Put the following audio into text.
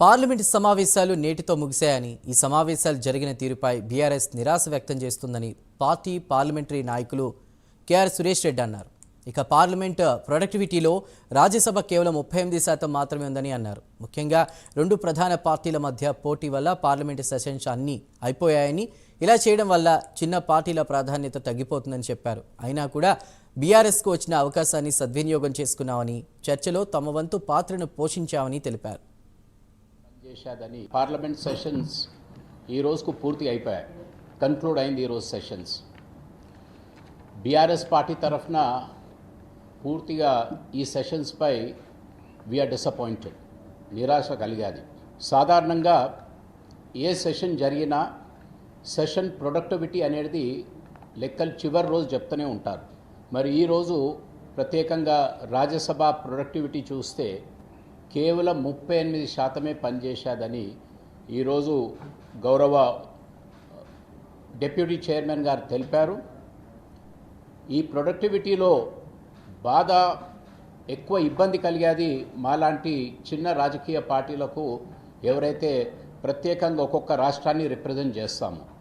Parliament సమావేశాలు నేటితో ముగిశాయని, ఈ సమావేశాలు జరిగిన తీరుపై బీఆర్ఎస్ నిరాశ వ్యక్తం చేస్తుందని పార్టీ పార్లమెంటరీ నాయకులు కేఆర్ సురేష్ రెడ్డి అన్నారు. ఇక పార్లమెంట్ ప్రొడక్టివిటీలో రాజ్యసభ కేవలం 38% మాత్రమే ఉందని అన్నారు. ముఖ్యంగా రెండు ప్రధాన పార్టీల మధ్య పోటీ వల్ల పార్లమెంటు సెషన్స్ అన్నీ అయిపోయాయని, ఇలా చేయడం వల్ల చిన్న పార్టీల ప్రాధాన్యత తగ్గిపోతుందని చెప్పారు. అయినా కూడా బీఆర్ఎస్కు వచ్చిన అవకాశాన్ని సద్వినియోగం చేసుకున్నామని, చర్చలో తమ వంతు పాత్రను పోషించామని తెలిపారు. చేశాదని పార్లమెంట్ సెషన్స్ ఈ రోజుకు పూర్తి అయిపోయాయి, కన్క్లూడ్ అయింది ఈ రోజు సెషన్స్. బీఆర్ఎస్ పార్టీ తరఫున పూర్తిగా ఈ సెషన్స్పై వీఆర్ డిసప్పాయింటెడ్, నిరాశ కలిగాది. సాధారణంగా ఏ సెషన్ జరిగినా సెషన్ ప్రొడక్టివిటీ అనేది లెక్కలు చివరి రోజు చెప్తూనే ఉంటారు. మరి ఈరోజు ప్రత్యేకంగా రాజ్యసభ ప్రొడక్టివిటీ చూస్తే కేవలం 38% పనిచేశాదని ఈరోజు గౌరవ డిప్యూటీ చైర్మన్ గారు తెలిపారు. ఈ ప్రొడక్టివిటీలో బాగా ఎక్కువ ఇబ్బంది కలిగేది మాలాంటి చిన్న రాజకీయ పార్టీలకు, ఎవరైతే ప్రత్యేకంగా ఒక్కొక్క రాష్ట్రాన్ని రిప్రజెంట్ చేస్తామో.